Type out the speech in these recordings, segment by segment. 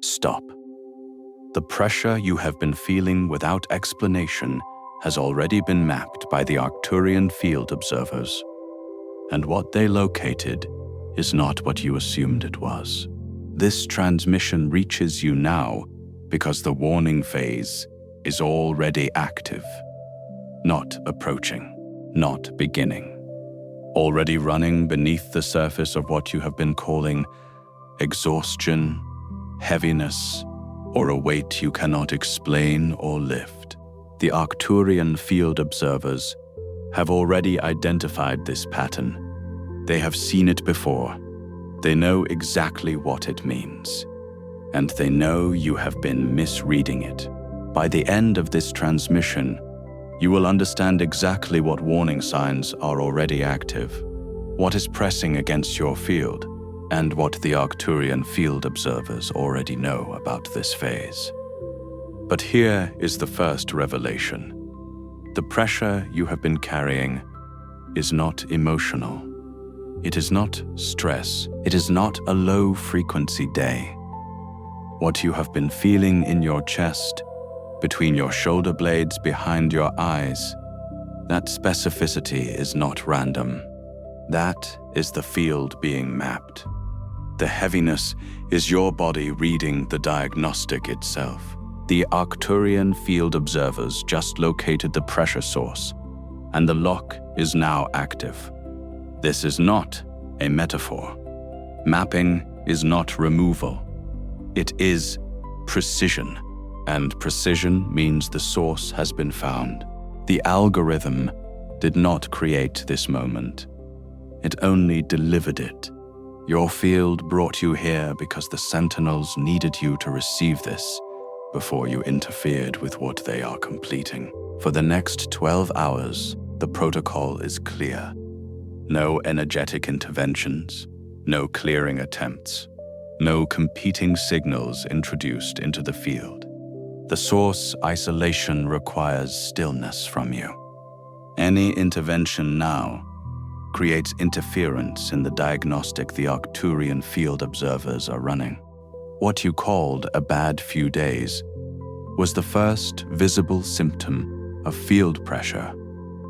Stop. The pressure you have been feeling without explanation has already been mapped by the Arcturian field observers, and what they located is not what you assumed it was. This transmission reaches you now because the warning phase is already active, not approaching, not beginning, already running beneath the surface of what you have been calling exhaustion, heaviness, or a weight you cannot explain or lift. The Arcturian field observers have already identified this pattern. They have seen it before. They know exactly what it means, and they know you have been misreading it. By the end of this transmission, you will understand exactly what warning signs are already active, what is pressing against your field, and what the Arcturian field observers already know about this phase. But here is the first revelation. The pressure you have been carrying is not emotional. It is not stress. It is not a low-frequency day. What you have been feeling in your chest, between your shoulder blades, behind your eyes, that specificity is not random. That is the field being mapped. The heaviness is your body reading the diagnostic itself. The Arcturian field observers just located the pressure source, and the lock is now active. This is not a metaphor. Mapping is not removal. It is precision, and precision means the source has been found. The algorithm did not create this moment. It only delivered it. Your field brought you here because the Sentinels needed you to receive this before you interfered with what they are completing. For the next 12 hours, the protocol is clear. No energetic interventions, no clearing attempts, no competing signals introduced into the field. The source isolation requires stillness from you. Any intervention now creates interference in the diagnostic the Arcturian field observers are running. What you called a bad few days was the first visible symptom of field pressure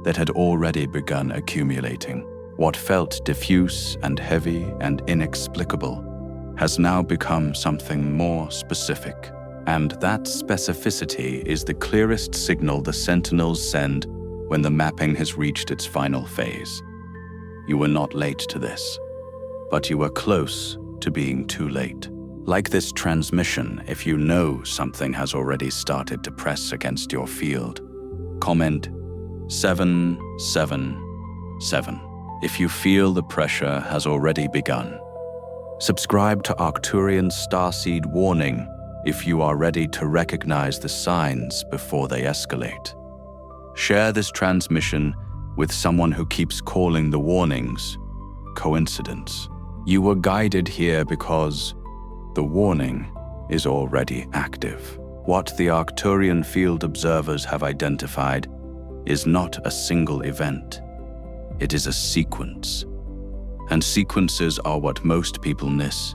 that had already begun accumulating. What felt diffuse and heavy and inexplicable has now become something more specific. And that specificity is the clearest signal the Sentinels send when the mapping has reached its final phase. You were not late to this, but you were close to being too late. Like this transmission, if you know something has already started to press against your field, comment 777 if you feel the pressure has already begun. Subscribe to Arcturian Starseed warning if you are ready to recognize the signs before they escalate. Share this transmission with someone who keeps calling the warnings coincidence. You were guided here because the warning is already active. What the Arcturian field observers have identified is not a single event. It is a sequence. And sequences are what most people miss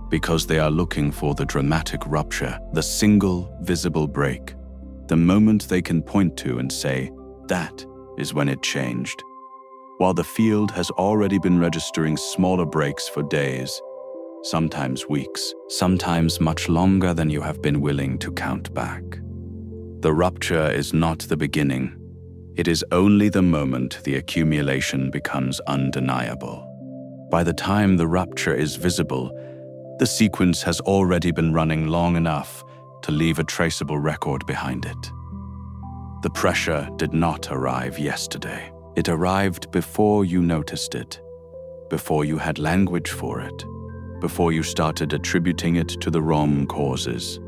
because they are looking for the dramatic rupture, the single visible break, the moment they can point to and say, that is when it changed. While the field has already been registering smaller breaks for days, sometimes weeks, sometimes much longer than you have been willing to count back. The rupture is not the beginning. It is only the moment the accumulation becomes undeniable. By the time the rupture is visible, the sequence has already been running long enough to leave a traceable record behind it. The pressure did not arrive yesterday. It arrived before you noticed it, before you had language for it, before you started attributing it to the wrong causes.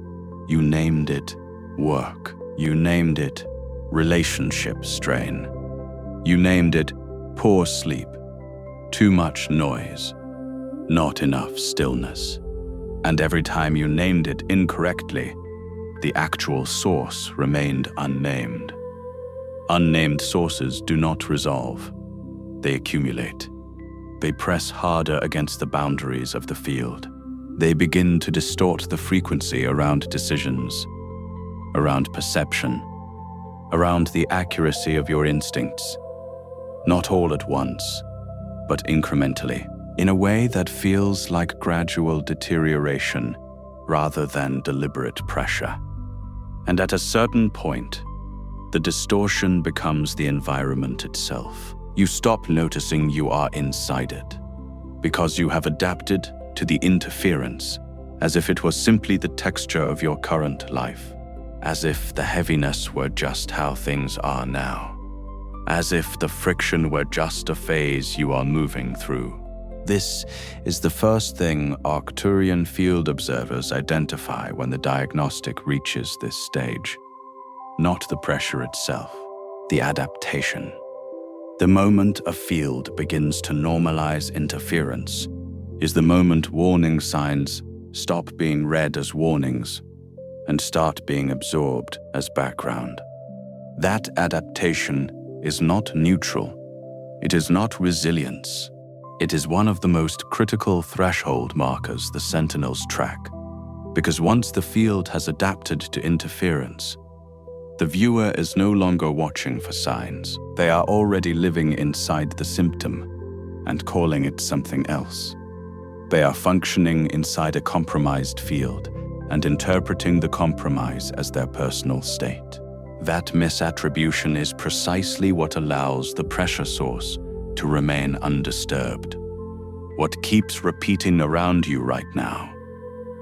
You named it work. You named it relationship strain. You named it poor sleep, too much noise, not enough stillness. And every time you named it incorrectly, the actual source remained unnamed. Unnamed sources do not resolve. They accumulate. They press harder against the boundaries of the field. They begin to distort the frequency around decisions, around perception, around the accuracy of your instincts. Not all at once, but incrementally, in a way that feels like gradual deterioration rather than deliberate pressure. And at a certain point, the distortion becomes the environment itself. You stop noticing you are inside it, because you have adapted to the interference as if it was simply the texture of your current life, as if the heaviness were just how things are now, as if the friction were just a phase you are moving through. This is the first thing Arcturian field observers identify when the diagnostic reaches this stage. Not the pressure itself, the adaptation. The moment a field begins to normalize interference is the moment warning signs stop being read as warnings and start being absorbed as background. That adaptation is not neutral. It is not resilience. It is one of the most critical threshold markers the Sentinels track, because once the field has adapted to interference, the viewer is no longer watching for signs. They are already living inside the symptom and calling it something else. They are functioning inside a compromised field and interpreting the compromise as their personal state. That misattribution is precisely what allows the pressure source to remain undisturbed. What keeps repeating around you right now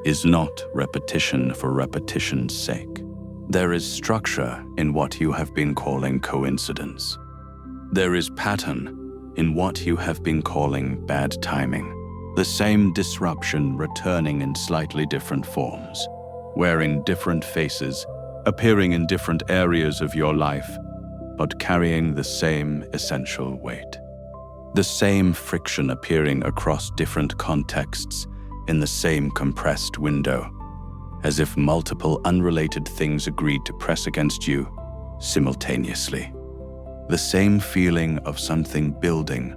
is not repetition for repetition's sake. There is structure in what you have been calling coincidence. There is pattern in what you have been calling bad timing. The same disruption returning in slightly different forms, wearing different faces, appearing in different areas of your life, but carrying the same essential weight. The same friction appearing across different contexts in the same compressed window, as if multiple unrelated things agreed to press against you simultaneously. The same feeling of something building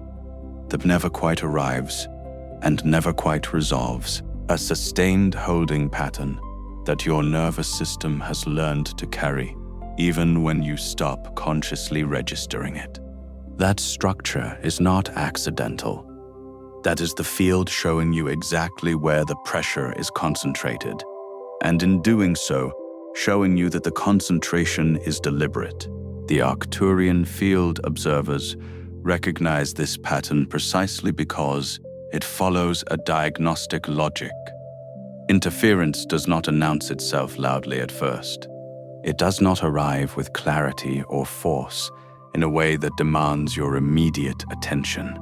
that never quite arrives and never quite resolves, a sustained holding pattern that your nervous system has learned to carry, even when you stop consciously registering it. That structure is not accidental. That is the field showing you exactly where the pressure is concentrated, and in doing so, showing you that the concentration is deliberate. The Arcturian field observers recognize this pattern precisely because it follows a diagnostic logic. Interference does not announce itself loudly at first. It does not arrive with clarity or force in a way that demands your immediate attention.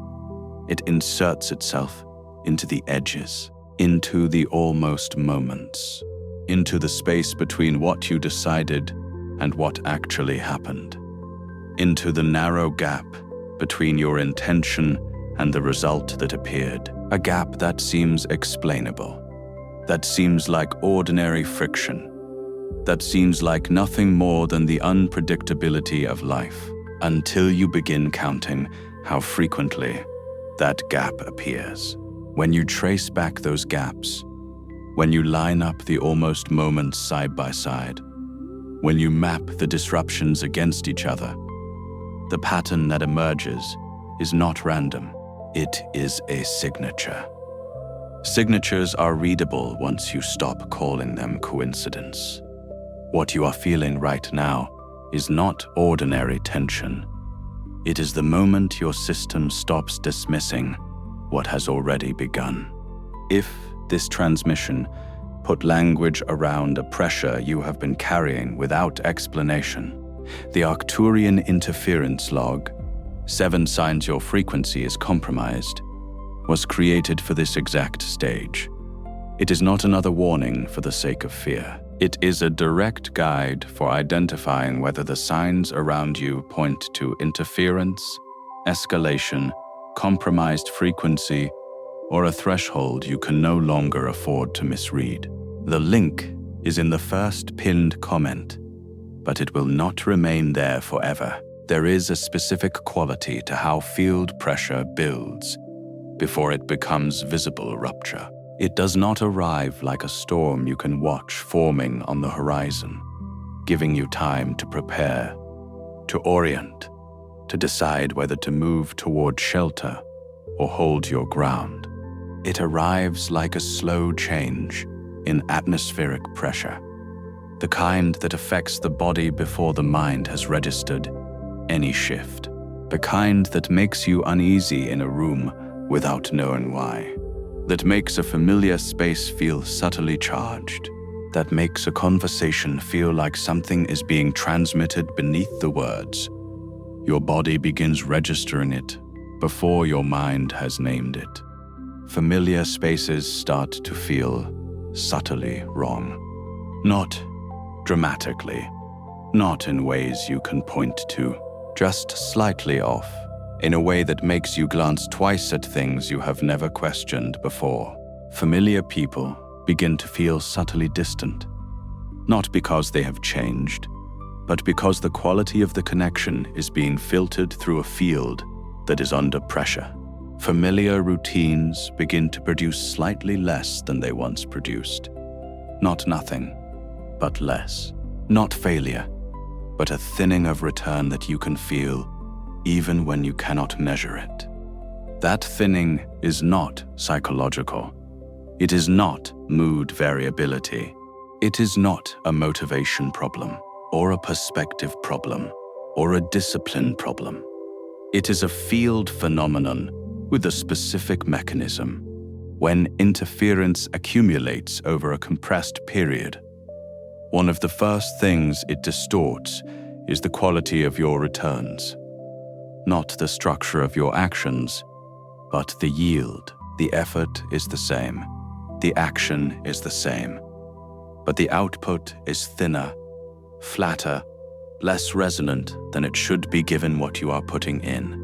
It inserts itself into the edges, into the almost moments, into the space between what you decided and what actually happened, into the narrow gap between your intention and the result that appeared, a gap that seems explainable, that seems like ordinary friction, that seems like nothing more than the unpredictability of life, until you begin counting how frequently that gap appears. When you trace back those gaps, when you line up the almost moments side by side, when you map the disruptions against each other, the pattern that emerges is not random. It is a signature. Signatures are readable once you stop calling them coincidence. What you are feeling right now is not ordinary tension. It is the moment your system stops dismissing what has already begun. If this transmission put language around a pressure you have been carrying without explanation, the Arcturian interference log, 7 signs your frequency is compromised, was created for this exact stage. It is not another warning for the sake of fear. It is a direct guide for identifying whether the signs around you point to interference, escalation, compromised frequency, or a threshold you can no longer afford to misread. The link is in the first pinned comment, but it will not remain there forever. There is a specific quality to how field pressure builds before it becomes visible rupture. It does not arrive like a storm you can watch forming on the horizon, giving you time to prepare, to orient, to decide whether to move toward shelter or hold your ground. It arrives like a slow change in atmospheric pressure, the kind that affects the body before the mind has registered any shift, the kind that makes you uneasy in a room without knowing why, that makes a familiar space feel subtly charged, that makes a conversation feel like something is being transmitted beneath the words. Your body begins registering it before your mind has named it. Familiar spaces start to feel subtly wrong. Not dramatically, not in ways you can point to, just slightly off, in a way that makes you glance twice at things you have never questioned before. Familiar people begin to feel subtly distant, not because they have changed, but because the quality of the connection is being filtered through a field that is under pressure. Familiar routines begin to produce slightly less than they once produced. Not nothing, but less. Not failure, but a thinning of return that you can feel even when you cannot measure it. That thinning is not psychological. It is not mood variability. It is not a motivation problem, or a perspective problem, or a discipline problem. It is a field phenomenon with a specific mechanism. When interference accumulates over a compressed period, one of the first things it distorts is the quality of your returns. Not the structure of your actions, but the yield. The effort is the same. The action is the same. But the output is thinner, flatter, less resonant than it should be given what you are putting in.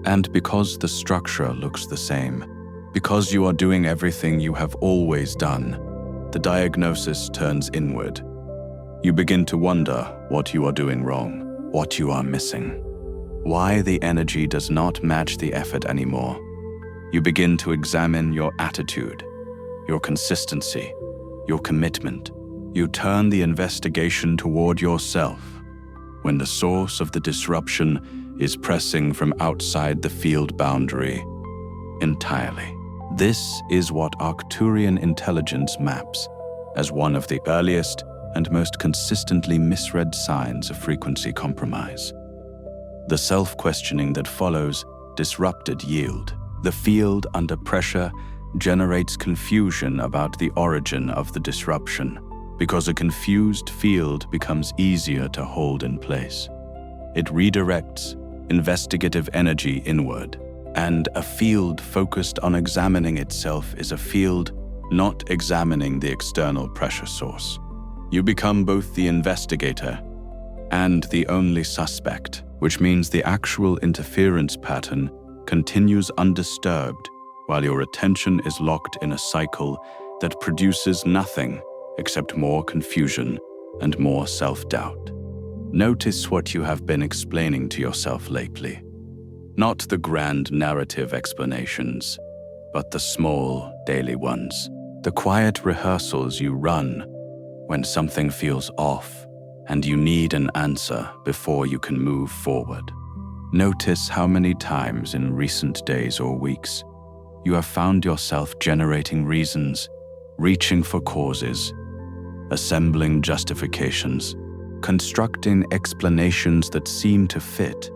And because the structure looks the same, because you are doing everything you have always done, the diagnosis turns inward. You begin to wonder what you are doing wrong, what you are missing, why the energy does not match the effort anymore. You begin to examine your attitude, your consistency, your commitment. You turn the investigation toward yourself when the source of the disruption is pressing from outside the field boundary entirely. This is what Arcturian intelligence maps as one of the earliest and most consistently misread signs of frequency compromise. The self-questioning that follows disrupted yield. The field under pressure generates confusion about the origin of the disruption, because a confused field becomes easier to hold in place. It redirects investigative energy inward, and a field focused on examining itself is a field not examining the external pressure source. You become both the investigator and the only suspect, which means the actual interference pattern continues undisturbed while your attention is locked in a cycle that produces nothing except more confusion and more self-doubt. Notice what you have been explaining to yourself lately. Not the grand narrative explanations, but the small, daily ones. The quiet rehearsals you run when something feels off and you need an answer before you can move forward. Notice how many times in recent days or weeks you have found yourself generating reasons, reaching for causes, assembling justifications, constructing explanations that seem to fit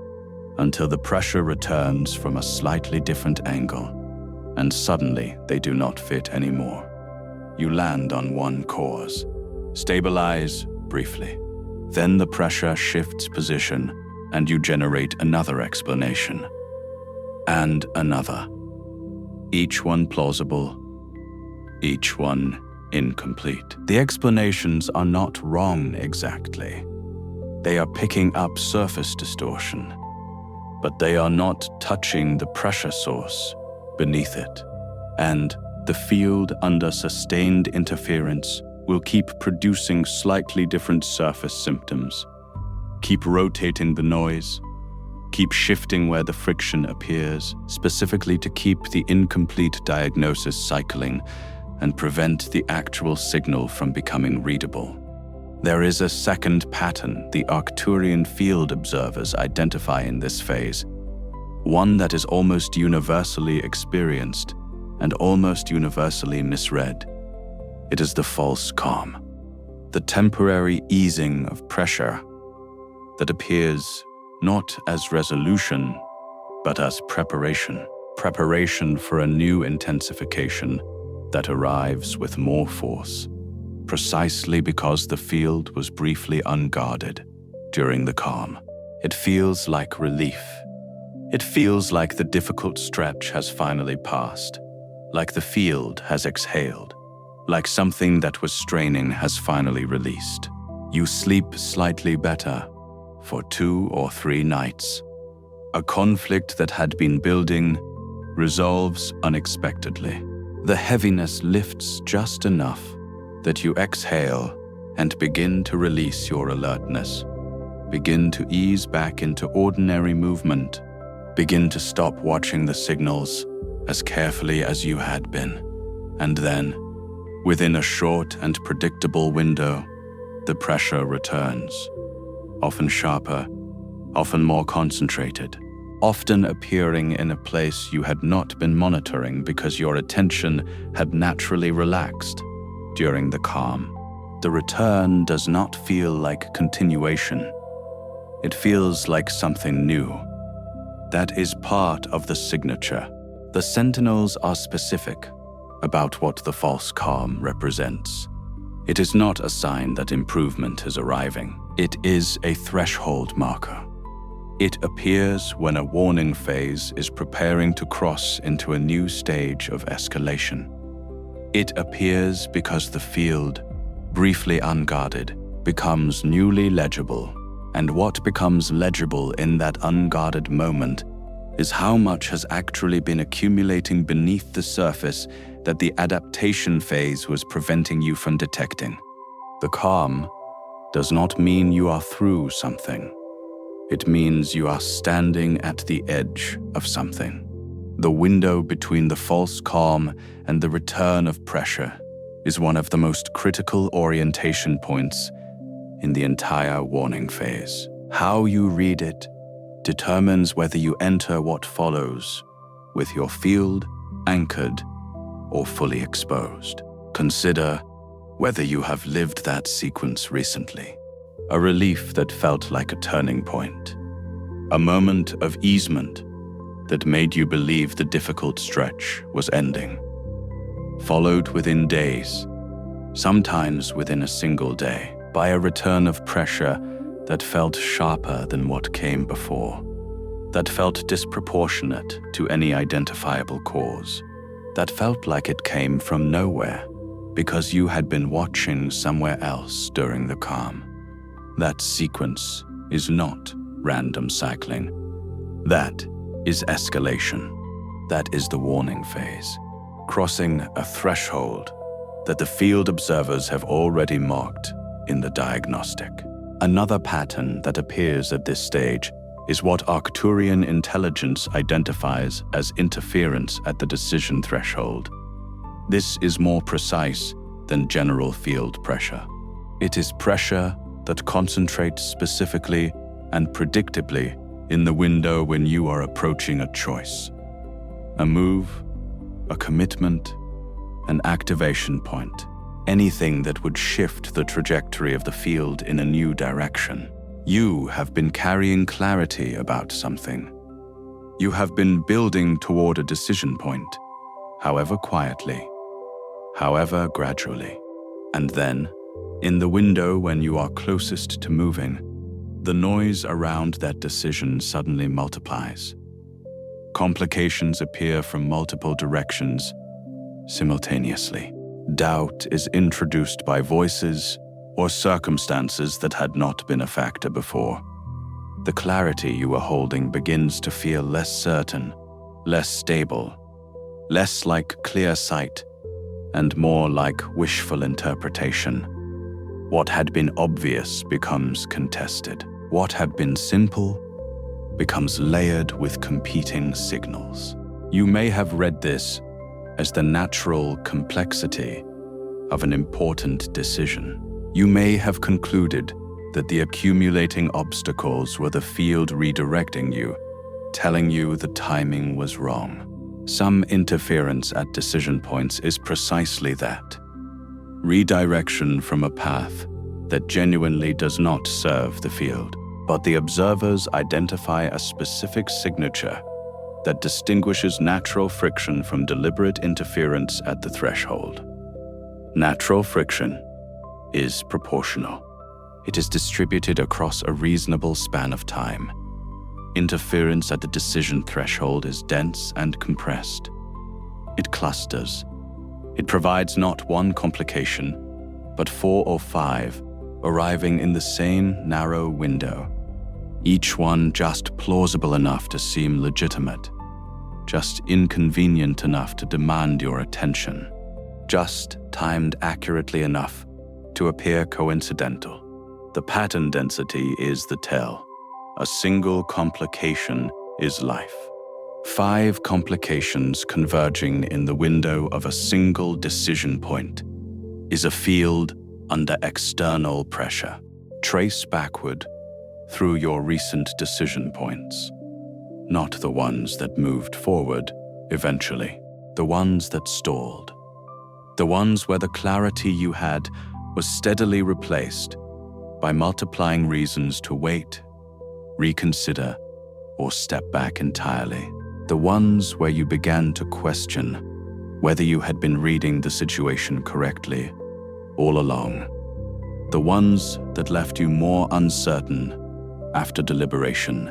until the pressure returns from a slightly different angle, and suddenly they do not fit anymore. You land on one cause, stabilize briefly. Then the pressure shifts position and you generate another explanation, and another. Each one plausible, each one incomplete. The explanations are not wrong exactly. They are picking up surface distortion, but they are not touching the pressure source beneath it. And the field under sustained interference will keep producing slightly different surface symptoms, keep rotating the noise, keep shifting where the friction appears, specifically to keep the incomplete diagnosis cycling and prevent the actual signal from becoming readable. There is a second pattern the Arcturian field observers identify in this phase, one that is almost universally experienced and almost universally misread. It is the false calm, the temporary easing of pressure that appears not as resolution, but as preparation for a new intensification that arrives with more force, precisely because the field was briefly unguarded during the calm. It feels like relief. It feels like the difficult stretch has finally passed, like the field has exhaled, like something that was straining has finally released. You sleep slightly better for 2 or 3 nights. A conflict that had been building resolves unexpectedly. The heaviness lifts just enough that you exhale and begin to release your alertness. Begin to ease back into ordinary movement. Begin to stop watching the signals as carefully as you had been. And then, within a short and predictable window, the pressure returns, often sharper, often more concentrated, often appearing in a place you had not been monitoring because your attention had naturally relaxed during the calm. The return does not feel like continuation. It feels like something new. That is part of the signature. The Sentinels are specific about what the false calm represents. It is not a sign that improvement is arriving. It is a threshold marker. It appears when a warning phase is preparing to cross into a new stage of escalation. It appears because the field, briefly unguarded, becomes newly legible, and what becomes legible in that unguarded moment is how much has actually been accumulating beneath the surface that the adaptation phase was preventing you from detecting. The calm does not mean you are through something. It means you are standing at the edge of something. The window between the false calm and the return of pressure is one of the most critical orientation points in the entire warning phase. How you read it determines whether you enter what follows with your field anchored or fully exposed. Consider whether you have lived that sequence recently. A relief that felt like a turning point. A moment of easement that made you believe the difficult stretch was ending. Followed within days, sometimes within a single day, by a return of pressure that felt sharper than what came before, that felt disproportionate to any identifiable cause, that felt like it came from nowhere because you had been watching somewhere else during the calm. That sequence is not random cycling. That is escalation. That is the warning phase, crossing a threshold that the field observers have already marked in the diagnostic. Another pattern that appears at this stage is what Arcturian intelligence identifies as interference at the decision threshold. This is more precise than general field pressure. It is pressure that concentrates specifically and predictably in the window when you are approaching a choice, a move, a commitment, an activation point, anything that would shift the trajectory of the field in a new direction. You have been carrying clarity about something. You have been building toward a decision point, however quietly, however gradually. And then, in the window when you are closest to moving, the noise around that decision suddenly multiplies. Complications appear from multiple directions simultaneously. Doubt is introduced by voices or circumstances that had not been a factor before. The clarity you were holding begins to feel less certain, less stable, less like clear sight, and more like wishful interpretation. What had been obvious becomes contested. What had been simple becomes layered with competing signals. You may have read this as the natural complexity of an important decision. You may have concluded that the accumulating obstacles were the field redirecting you, telling you the timing was wrong. Some interference at decision points is precisely that. Redirection from a path that genuinely does not serve the field. But the observers identify a specific signature that distinguishes natural friction from deliberate interference at the threshold. Natural friction is proportional. It is distributed across a reasonable span of time. Interference at the decision threshold is dense and compressed. It clusters. It provides not one complication, but 4 or 5, arriving in the same narrow window. Each one just plausible enough to seem legitimate, just inconvenient enough to demand your attention, just timed accurately enough to appear coincidental. The pattern density is the tell. A single complication is life. 5 complications converging in the window of a single decision point is a field under external pressure. Trace backward through your recent decision points, not the ones that moved forward eventually, the ones that stalled, the ones where the clarity you had was steadily replaced by multiplying reasons to wait, reconsider, or step back entirely, the ones where you began to question whether you had been reading the situation correctly all along, the ones that left you more uncertain after deliberation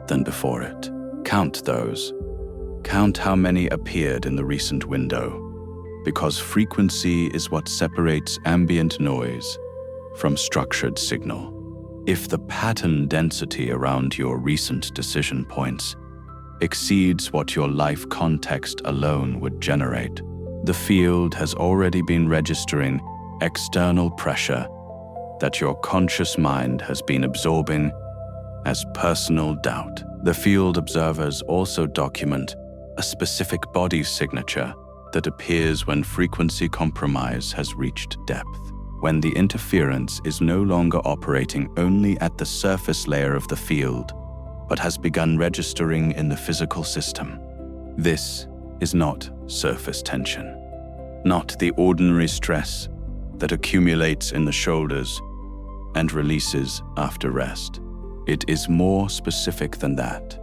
than before it. Count those. Count how many appeared in the recent window, because frequency is what separates ambient noise from structured signal. If the pattern density around your recent decision points exceeds what your life context alone would generate, the field has already been registering external pressure that your conscious mind has been absorbing as personal doubt. The field observers also document a specific body signature that appears when frequency compromise has reached depth, when the interference is no longer operating only at the surface layer of the field, but has begun registering in the physical system. This is not surface tension, not the ordinary stress that accumulates in the shoulders and releases after rest. It is more specific than that.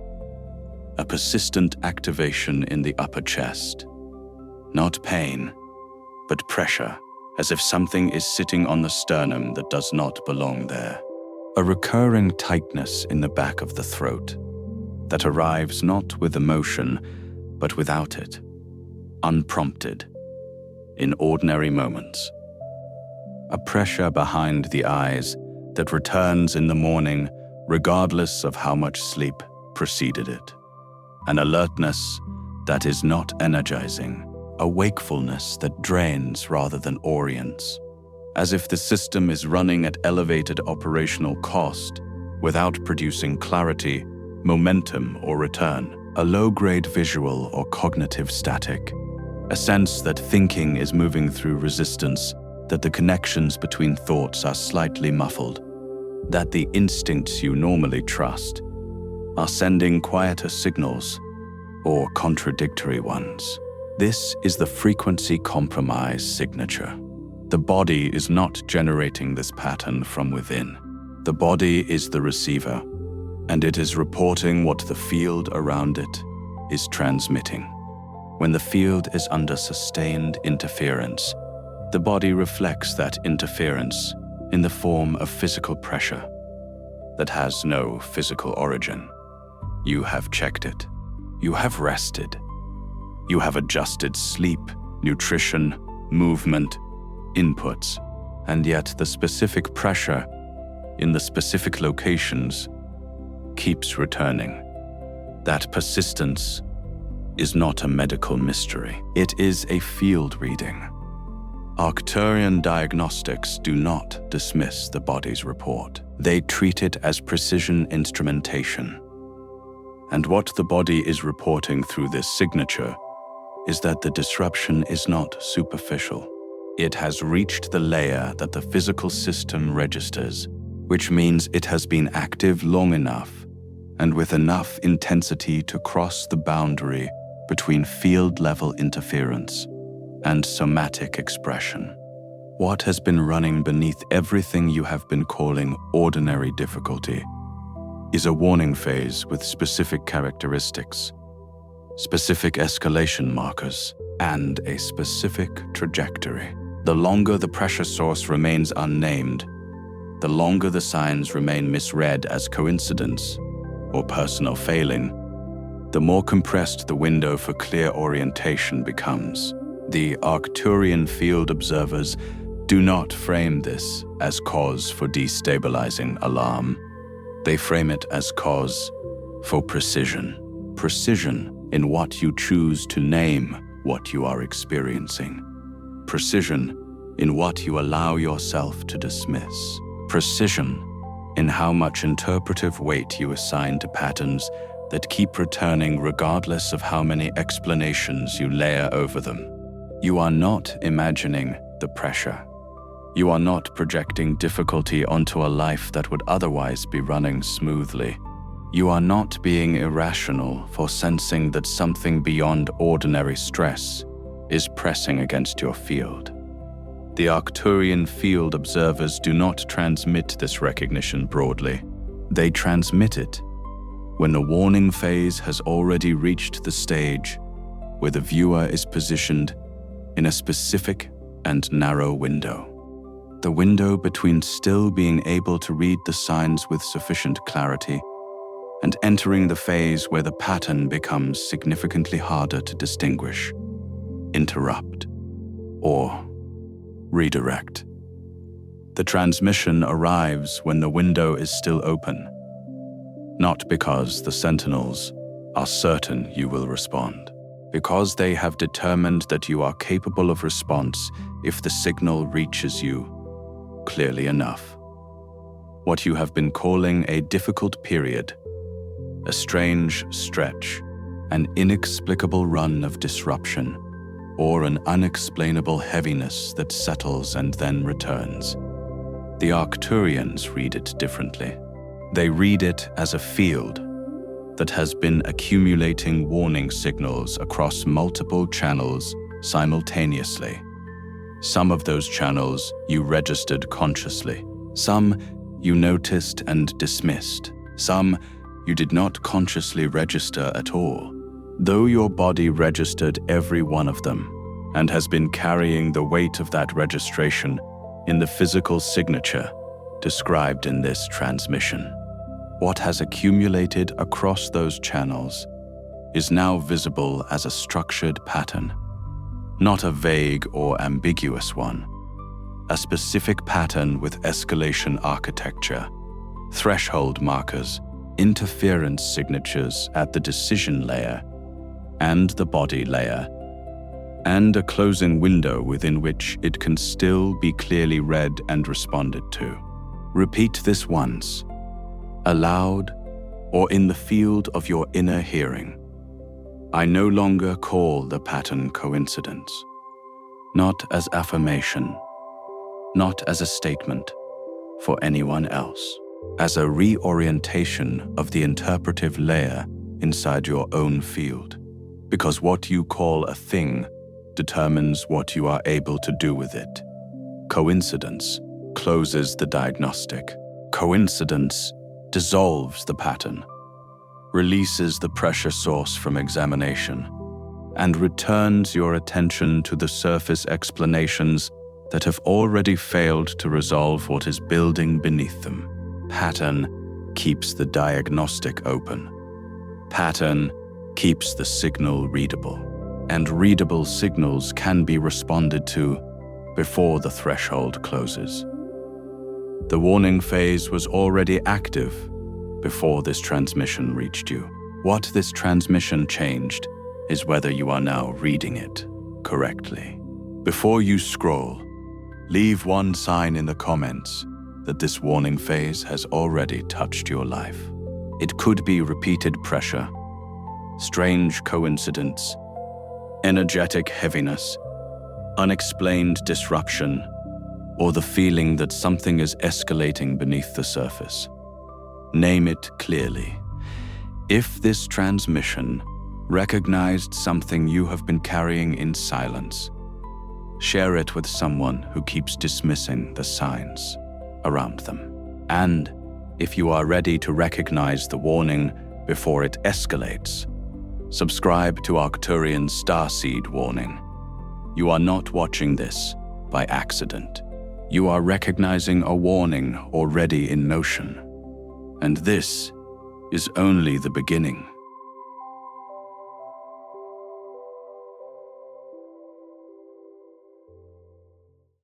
A persistent activation in the upper chest. Not pain, but pressure, as if something is sitting on the sternum that does not belong there. A recurring tightness in the back of the throat that arrives not with emotion, but without it, unprompted, in ordinary moments. A pressure behind the eyes that returns in the morning regardless of how much sleep preceded it. An alertness that is not energizing, a wakefulness that drains rather than orients, as if the system is running at elevated operational cost without producing clarity, momentum, or return. A low-grade visual or cognitive static, a sense that thinking is moving through resistance, that the connections between thoughts are slightly muffled, that the instincts you normally trust are sending quieter signals or contradictory ones. This is the frequency compromise signature. The body is not generating this pattern from within. The body is the receiver, and it is reporting what the field around it is transmitting. When the field is under sustained interference, the body reflects that interference in the form of physical pressure that has no physical origin. You have checked it. You have rested. You have adjusted sleep, nutrition, movement, inputs, and yet the specific pressure in the specific locations keeps returning. That persistence is not a medical mystery. It is a field reading. Arcturian diagnostics do not dismiss the body's report. They treat it as precision instrumentation. And what the body is reporting through this signature is that the disruption is not superficial. It has reached the layer that the physical system registers, which means it has been active long enough and with enough intensity to cross the boundary between field-level interference and somatic expression. What has been running beneath everything you have been calling ordinary difficulty is a warning phase with specific characteristics, specific escalation markers, and a specific trajectory. The longer the pressure source remains unnamed, the longer the signs remain misread as coincidence or personal failing, the more compressed the window for clear orientation becomes. The Arcturian field observers do not frame this as cause for destabilizing alarm. They frame it as cause for precision. Precision in what you choose to name what you are experiencing. Precision in what you allow yourself to dismiss. Precision in how much interpretive weight you assign to patterns that keep returning regardless of how many explanations you layer over them. You are not imagining the pressure. You are not projecting difficulty onto a life that would otherwise be running smoothly. You are not being irrational for sensing that something beyond ordinary stress is pressing against your field. The Arcturian field observers do not transmit this recognition broadly. They transmit it when the warning phase has already reached the stage where the viewer is positioned in a specific and narrow window. The window between still being able to read the signs with sufficient clarity and entering the phase where the pattern becomes significantly harder to distinguish, interrupt, or redirect. The transmission arrives when the window is still open, not because the Sentinels are certain you will respond, because they have determined that you are capable of response if the signal reaches you clearly enough. What you have been calling a difficult period, a strange stretch, an inexplicable run of disruption, or an unexplainable heaviness that settles and then returns. The Arcturians read it differently. They read it as a field that has been accumulating warning signals across multiple channels simultaneously. Some of those channels you registered consciously. Some you noticed and dismissed. Some you did not consciously register at all, though your body registered every one of them and has been carrying the weight of that registration in the physical signature described in this transmission. What has accumulated across those channels is now visible as a structured pattern, not a vague or ambiguous one, a specific pattern with escalation architecture, threshold markers, interference signatures at the decision layer and the body layer, and a closing window within which it can still be clearly read and responded to. Repeat this once, aloud or in the field of your inner hearing. I no longer call the pattern coincidence, not as affirmation, not as a statement for anyone else, as a reorientation of the interpretive layer inside your own field, because what you call a thing determines what you are able to do with it. Coincidence closes the diagnostic. Coincidence dissolves the pattern, releases the pressure source from examination, and returns your attention to the surface explanations that have already failed to resolve what is building beneath them. Pattern keeps the diagnostic open. Pattern keeps the signal readable. And readable signals can be responded to before the threshold closes. The warning phase was already active before this transmission reached you. What this transmission changed is whether you are now reading it correctly. Before you scroll, leave one sign in the comments that this warning phase has already touched your life. It could be repeated pressure, strange coincidence, energetic heaviness, unexplained disruption, or the feeling that something is escalating beneath the surface. Name it clearly. If this transmission recognized something you have been carrying in silence, share it with someone who keeps dismissing the signs around them. And if you are ready to recognize the warning before it escalates, subscribe to Arcturian Starseed warning. You are not watching this by accident. You are recognizing a warning already in motion. And this is only the beginning.